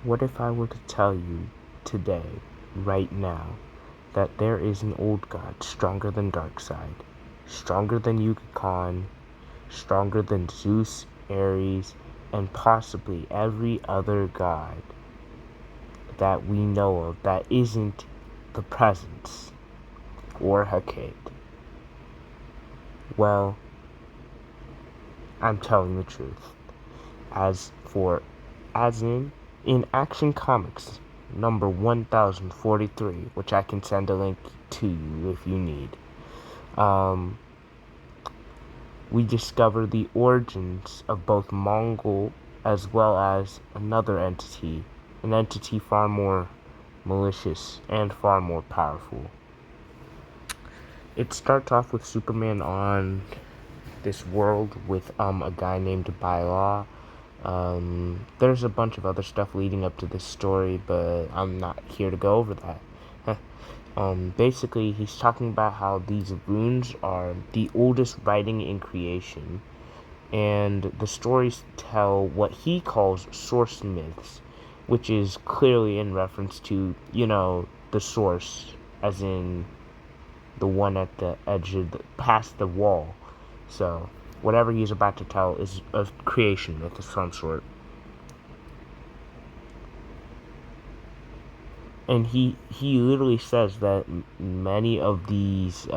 What if I were to tell you today, right now, that there is an old god stronger than Darkseid, stronger than Yuga Khan, stronger than Zeus, Ares, and possibly every other god that we know of that isn't the Presence or Hecate? Well, I'm telling the truth. As in Action Comics number 1043, which I can send a link to you if you need, we discover the origins of both Mongol as well as another entity, an entity far more malicious and far more powerful. It starts off with Superman on this world with a guy named Bylaw. There's a bunch of other stuff leading up to this story, but I'm not here to go over that. Basically, he's talking about how these runes are the oldest writing in creation, and the stories tell what he calls source myths, which is clearly in reference to, the source, as in the one at the edge of past the wall. So, whatever he's about to tell is a creation myth of some sort. And he literally says that many of these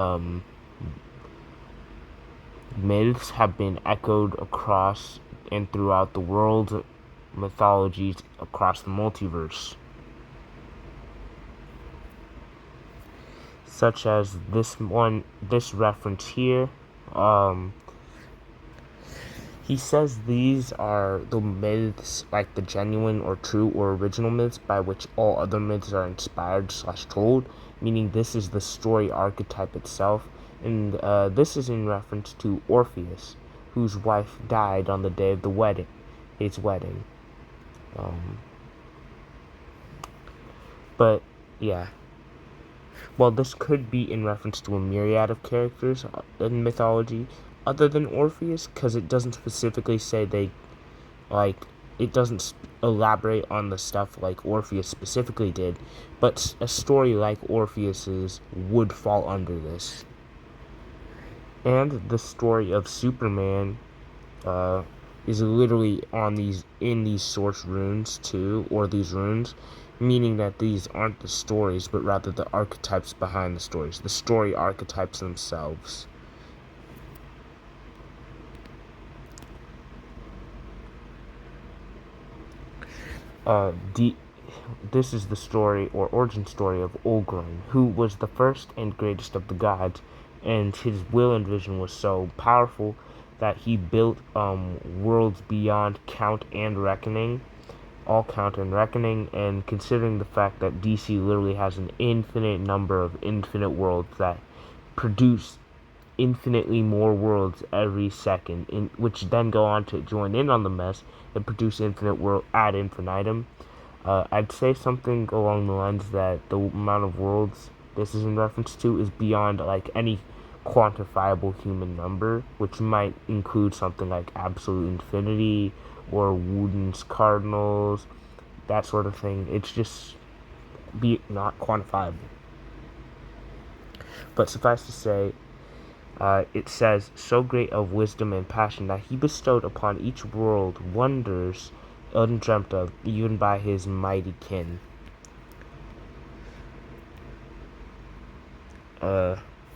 myths have been echoed across and throughout the world mythologies across the multiverse. Such as this reference here. He says these are the myths, like the genuine or true or original myths, by which all other myths are inspired/told, meaning this is the story archetype itself. And this is in reference to Orpheus, whose wife died on the day of his wedding. But, yeah. Well, this could be in reference to a myriad of characters in mythology other than Orpheus, because it doesn't specifically say it doesn't elaborate on the stuff like Orpheus specifically did, but a story like Orpheus's would fall under this. And the story of Superman is literally in these source runes too, or these runes, meaning that these aren't the stories, but rather the archetypes behind the stories, the story archetypes themselves. This is the story or origin story of Olgrun, who was the first and greatest of the gods, and his will and vision was so powerful that he built worlds beyond count and reckoning, all count and reckoning. And considering the fact that DC literally has an infinite number of infinite worlds that produce infinitely more worlds every second, which then go on to join in on the mess and produce infinite world ad infinitum. I'd say something along the lines that the amount of worlds this is in reference to is beyond any quantifiable human number, which might include something like absolute infinity or Wooden's cardinals, that sort of thing. It's just not quantifiable. But suffice to say, it says, so great of wisdom and passion that he bestowed upon each world wonders undreamt of, even by his mighty kin.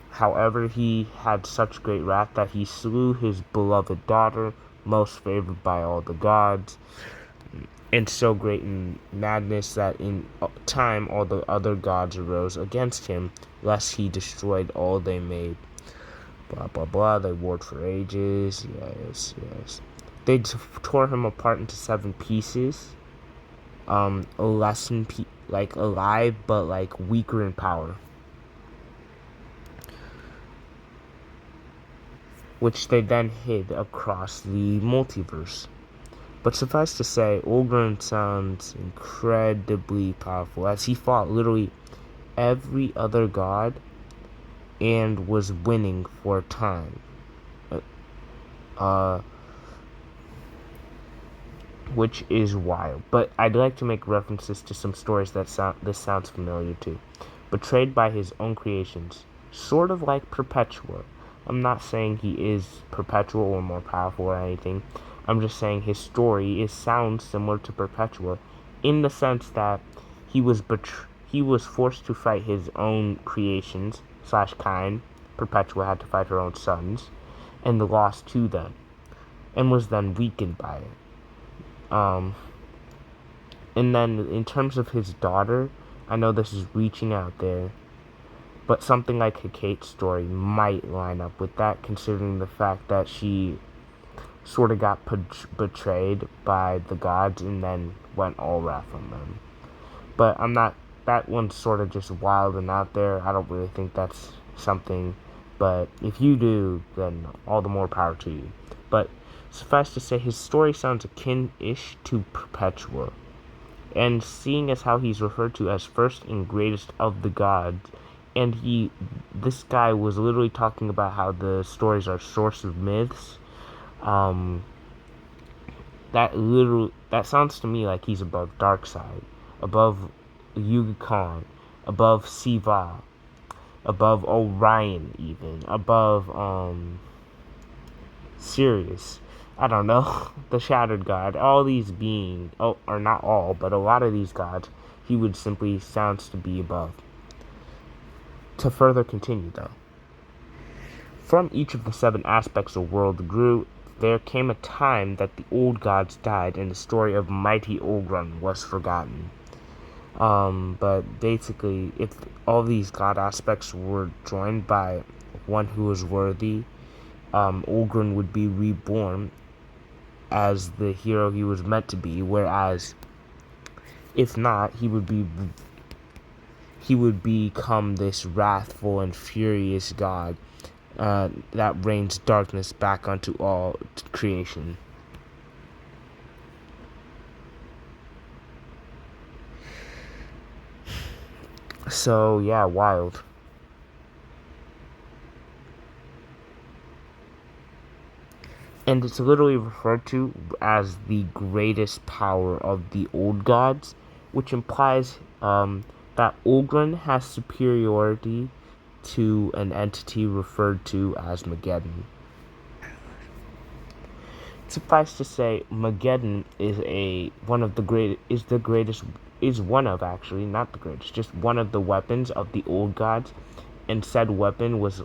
However, he had such great wrath that he slew his beloved daughter, most favored by all the gods, and so great in madness that in time all the other gods arose against him, lest he destroyed all they made. Blah, blah, blah. They warred for ages. Yes. They tore him apart into 7 pieces. Alive, but weaker in power. Which they then hid across the multiverse. But suffice to say, Olgrun sounds incredibly powerful, as he fought literally every other god and was winning for a time. which is wild. But I'd like to make references to some stories that sounds familiar to. Betrayed by his own creations, sort of like Perpetua. I'm not saying he is Perpetua or more powerful or anything. I'm just saying his story sounds similar to Perpetua, in the sense that he was forced to fight his own creations slash kind. Perpetua had to fight her own sons, and lost to them, and was then weakened by it. And then in terms of his daughter, I know this is reaching out there, but something like Hecate's story might line up with that, considering the fact that she sort of got betrayed by the gods and then went all wrath on them. But I'm not. That one's sort of just wild and out there. I don't really think that's something. But if you do, then all the more power to you. But suffice to say, his story sounds akin-ish to Perpetua. And seeing as how he's referred to as first and greatest of the gods, and this guy was literally talking about how the stories are source of myths. That sounds to me like he's above Darkseid, above Yuga Khan, above Siva, above Orion, even above Sirius. I don't know, the Shattered God. All these beings, or not all, but a lot of these gods, he would simply sounds to be above. To further continue, though, from each of the 7 aspects of world grew. There came a time that the old gods died, and the story of mighty Olgrun was forgotten. But basically, if all these god aspects were joined by one who was worthy, Olgrun would be reborn as the hero he was meant to be. Whereas, if not, he would become this wrathful and furious god that rains darkness back onto all creation. So, yeah, wild. And it's literally referred to as the greatest power of the old gods, which implies that Olgrun has superiority to an entity referred to as Mageddon. Suffice to say, Mageddon is one of, actually, not the greatest, just one of the weapons of the old gods, and said weapon was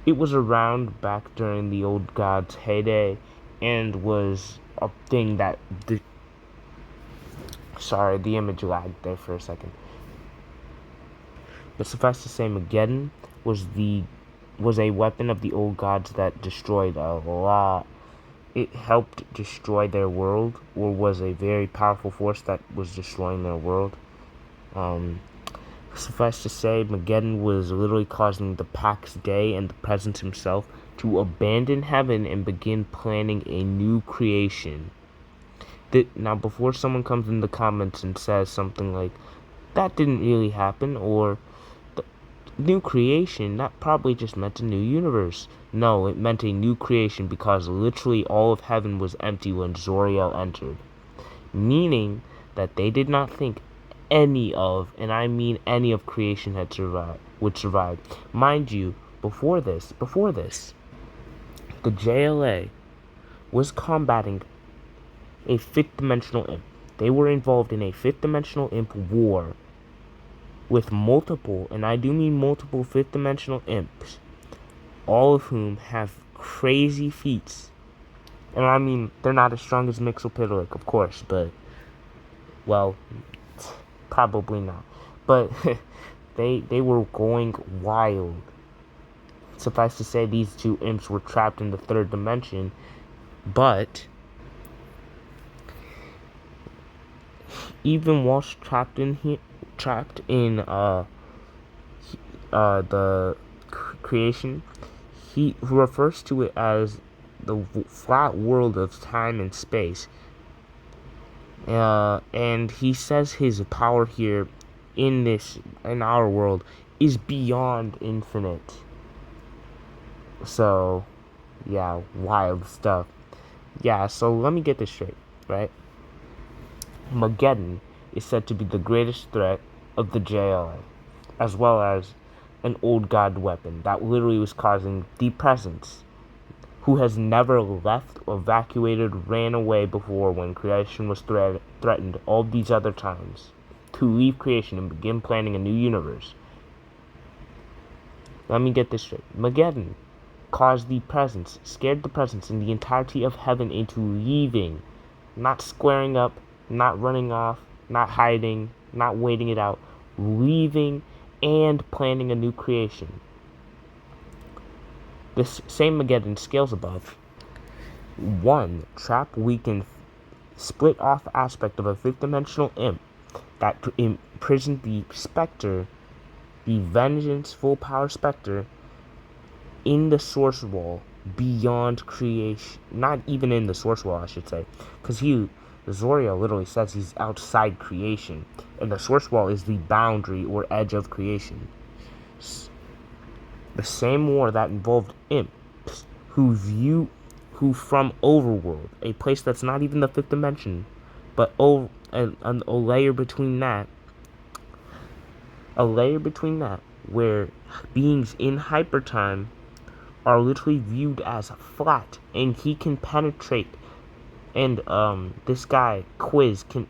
it was around back during the old gods' heyday, and was a thing that the image lagged there for a second. But suffice to say, Mageddon was a weapon of the old gods that destroyed a lot. It helped destroy their world, or was a very powerful force that was destroying their world. Suffice to say, Mageddon was literally causing the Pax Day and the Presence himself to abandon heaven and begin planning a new creation. Now, before someone comes in the comments and says something like, that didn't really happen, or new creation, that probably just meant a new universe. No, it meant a new creation because literally all of heaven was empty when Zoriel entered. Meaning that they did not think any of, and I mean any of creation would survive. Mind you, before this, the JLA was combating a 5th dimensional imp. They were involved in a 5th dimensional imp war with multiple, and I do mean multiple 5th dimensional imps, all of whom have crazy feats. And I mean, they're not as strong as Mixoplitic, of course, but, well, probably not. But they were going wild. Suffice to say, these 2 imps were trapped in the 3rd dimension, but even whilst trapped in the creation, he refers to it as the flat world of time and space. And he says his power here in our world is beyond infinite. So, yeah, wild stuff. Yeah, so let me get this straight, right? Mageddon is said to be the greatest threat of the JLA, as well as an old god weapon that literally was causing the presence, who has never left, evacuated, ran away before when creation was threatened all these other times, to leave creation and begin planning a new universe. Let me get this straight. Mageddon caused the presence, scared the presence in the entirety of heaven into leaving, not squaring up, not running off, not hiding, not waiting it out, leaving and planning a new creation. This same Mageddon scales above. One, trap, weaken, split off aspect of a fifth dimensional imp that imprisoned the Spectre, the Vengeance full power Spectre, in the source wall beyond creation. Not even in the source wall, I should say. Because Zoria literally says he's outside creation. And the source wall is the boundary or edge of creation. The same war that involved imps who from Overworld, a place that's not even the fifth dimension, but a layer between that, where beings in hypertime are literally viewed as flat, and he can penetrate. And this guy Quiz can,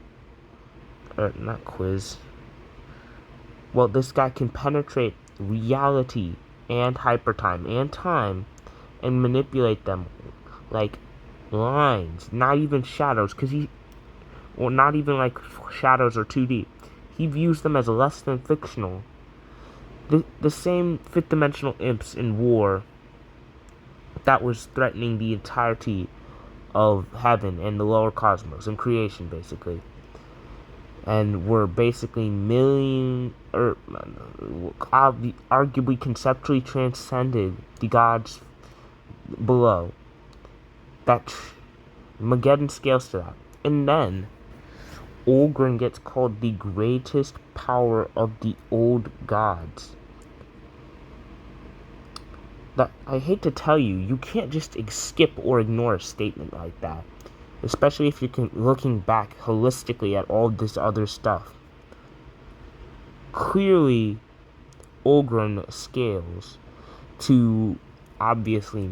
or not Quiz. Well, this guy can penetrate reality and hypertime and time, and manipulate them like lines, not even shadows, or not even like shadows or 2D. He views them as less than fictional. The same fifth dimensional imps in war that was threatening the entirety of heaven and the lower cosmos and creation, basically. And were basically arguably conceptually transcended the gods below. That Mageddon scales to that. And then Olgrun gets called the greatest power of the old gods. That I hate to tell you, you can't just skip or ignore a statement like that, especially if you're looking back holistically at all this other stuff. Clearly, Olgrun scales to obviously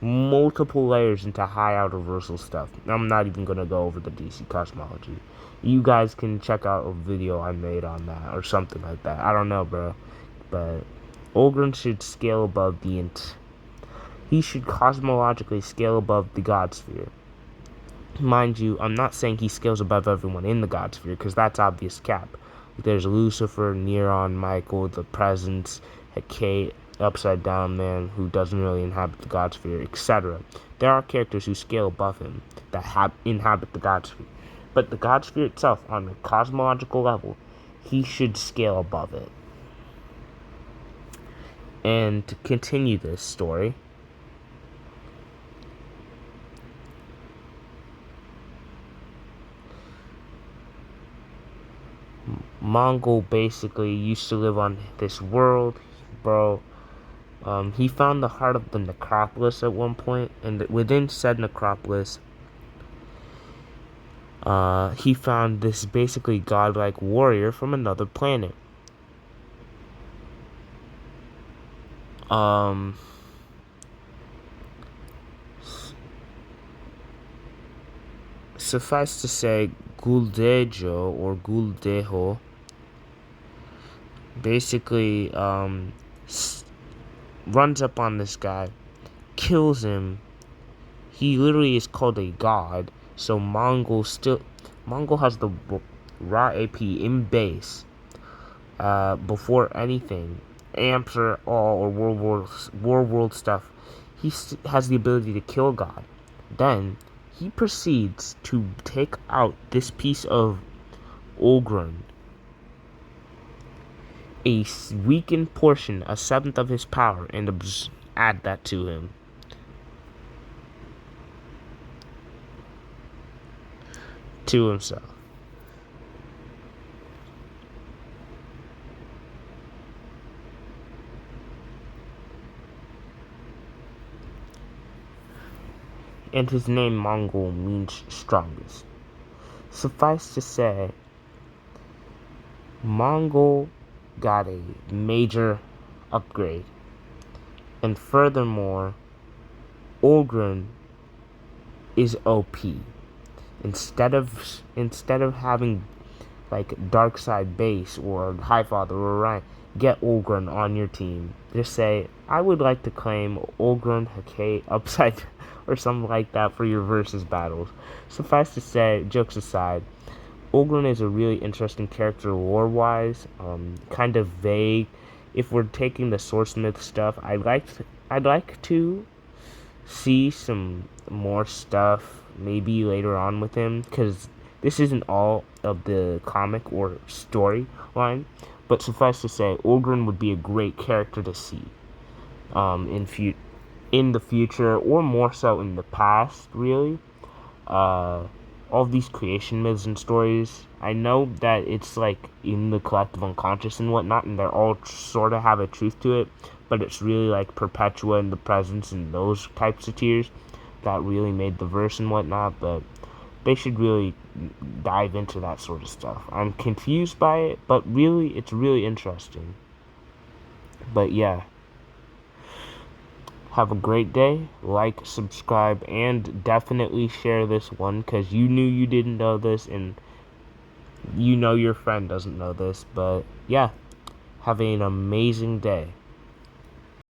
multiple layers into high outer versal stuff. I'm not even gonna go over the DC cosmology. You guys can check out a video I made on that or something like that. I don't know, bro, but Olgrun should scale above he should cosmologically scale above the God Sphere. Mind you, I'm not saying he scales above everyone in the God Sphere, because that's obvious cap. There's Lucifer, Neron, Michael, the Presence, Hecate, Upside Down Man, who doesn't really inhabit the God Sphere, etc. There are characters who scale above him that inhabit the God Sphere. But the God Sphere itself, on a cosmological level, he should scale above it. And to continue this story, Mongol basically used to live on this world, bro. He found the heart of the necropolis at one point, and within said necropolis, he found this basically godlike warrior from another planet. Suffice to say, Guldejo or Guldeho basically runs up on this guy, kills him. He literally is called a god, so Mongol has the raw AP in base before anything. Amps or all or War World stuff. He has the ability to kill God. Then he proceeds to take out this piece of Olgrun, a weakened portion, a seventh of his power, and add that to him. To himself. and his name Mongol means strongest. Suffice to say, Mongol got a major upgrade, and furthermore, Olgrun is OP. Instead of having like Dark Side Base or Highfather or Orion, get Olgrun on your team. Just say, I would like to claim Olgrun-Hake upside or something like that for your versus battles. Suffice to say, jokes aside, Olgrun is a really interesting character lore-wise, kind of vague. If we're taking the source myth stuff, I'd like to see some more stuff maybe later on with him, because this isn't all of the comic or storyline. But suffice to say, Olgrun would be a great character to see in the future, or more so in the past, really. All these creation myths and stories, I know that it's like in the collective unconscious and whatnot, and they're all sort of have a truth to it, but it's really like Perpetua and the Presence and those types of tiers that really made the verse and whatnot. But they should really dive into that sort of stuff. I'm confused by it, but really, it's really interesting. But yeah, have a great day. Like, subscribe, and definitely share this one, because you knew you didn't know this, and you know your friend doesn't know this. But yeah, have an amazing day.